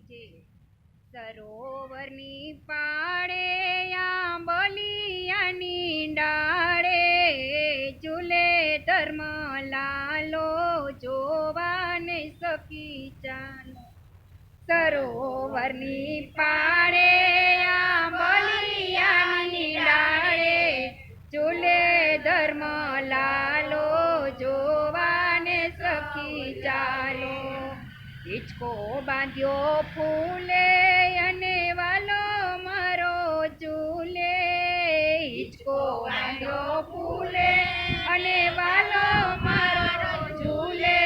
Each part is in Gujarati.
જે સરોવરની પાળે આંબલિયાની ડાળે ઝૂલે ધર્મ લાલો જોવાને સખી ચાલો. સરોવરની પાળે આંબલિયાની ડાળે ઝૂલે ધર્મ લાલો જોવાને સખી ચાલો. હિંચકો બાંધ્યો ફૂલે અને વાલો મારો ઝૂલે. હિંચકો બાંધ્યો ફૂલે અને વાલો મારો ઝૂલે.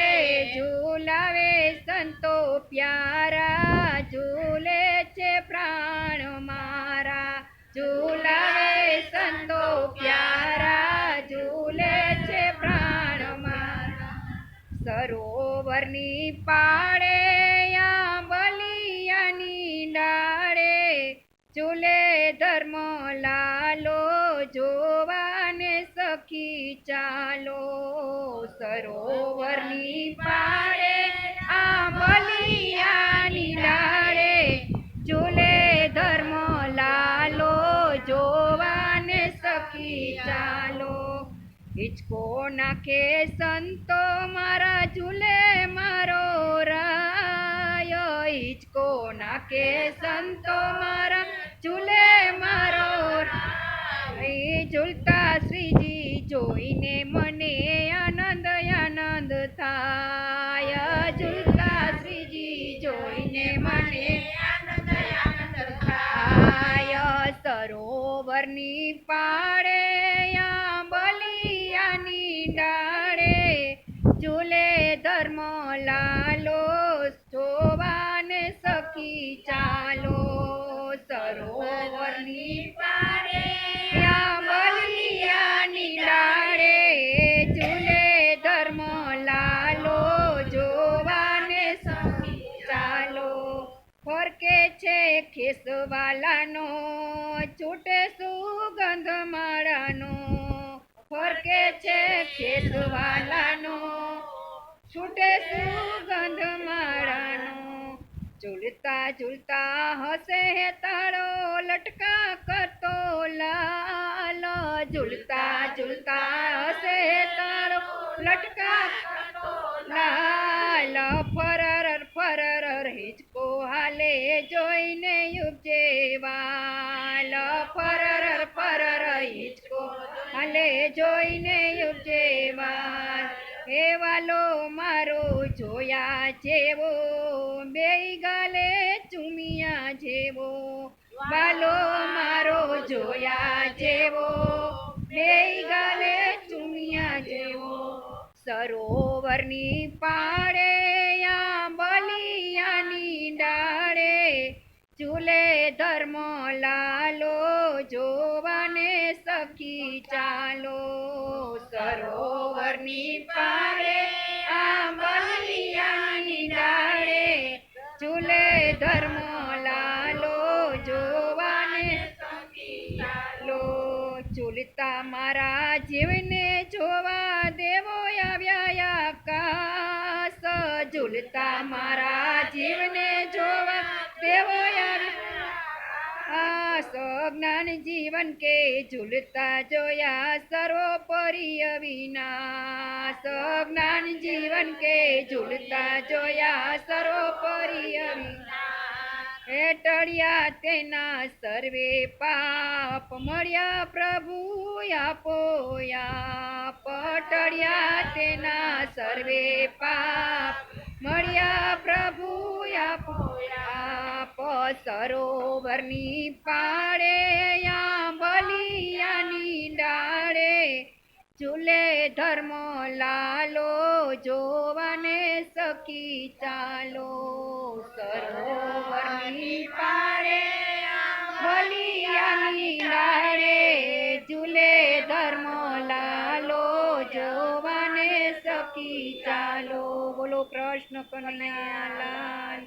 ઝૂલાવે સંતો પ્યારા ઝૂલે છે પ્રાણ મારા. ઝૂલાવે સંતો પ્યારા ઝૂલે છે પ્રાણ મારા. સરોવરની પાળે આંબલિયાની ડાળે ઝૂલે ધર્મ લાલો જોવાને સખી ચાલો. સરોવરની પાળે આંબલિયાની ડાળે ઝૂલે ધર્મ લાલો જોવાને સખી ચાલો. હિંચકો નાખે સંતો મારા ઝૂલે મારો રાય. હિંચકો નાખે સંતો મારા ઝૂલે મારો રાય. ઝૂલતા શ્રીજી જોઈને મને આનંદ આનંદ થાય. ઝૂલતા શ્રીજી જોઈને મને આનંદ આનંદ થાય. સરોવરની પાળે ડાળે ઝૂલે ધર્મ લાલો જોવાને સખી ચાલો. સરોવરની પાળે આંબલિયાની ડાળે ઝૂલે ધર્મ લાલો જોવાને સખી ચાલો. ફરકે છે ખેસવાલાનો છૂટે સુગંધ માળાનો. ફરકે છે ખેસવાલાનો છૂટે સુગંધ માળાનો. ઝૂલતા ઝૂલતા હસે તાળો લટકા કરતો લાલ. ઝૂલતા ઝૂલતા હસે તાળો લટકા કરતો લાલ. ફરર ફરર હિંચકો હાલે જોઈને ઉપજે વાલ. ફરર ફરર હિંચકો હાલે જોઈને ઉપજે વાલ. હે વાલો મારો જોયા જેવો બેય ગાલે ચૂમિયા જેવો. વાલો મારો જોયા જેવો બેય ગાલે ચૂમિયા જેવો. સરોવરની પાળે આંબલિયાની ડાળે ઝૂલે ધર્મ લાલો જોવાને સખી ચાલો. સરોવરની પાળે આંબલિયાની ડાળે ઝૂલે ધર્મ લાલો જોવાને સખી ચાલો. ઝૂલતા મારા જીવને જોવા દેવો આવ્યા આકાશ. ઝૂલતા મારા જીવને જોવા દેવો જ્ઞાન જીવન કે ઝૂલતા જોયા સર્વોપરી અવિનાશ. જ્ઞાન જીવન કે ઝૂલતા જોયા સર્વોપરી અવિનાશ. ટળ્યા તેના સર્વે પાપ મળ્યા પ્રભુ આપો આપ. ટળ્યા તેના સર્વે પાપ મળ્યા પ્રભુ આપો આપ. સરોવરની પાળે આંબલિયાની ડાળે ઝૂલે ધર્મ લાલો જોવાને સખી ચાલો. સરોવરની પાળે આંબલિયાની ડાળે ઝૂલે ધર્મ લાલો જોવાને સખી ચાલો. બોલો કૃષ્ણ કનૈયા લાલ.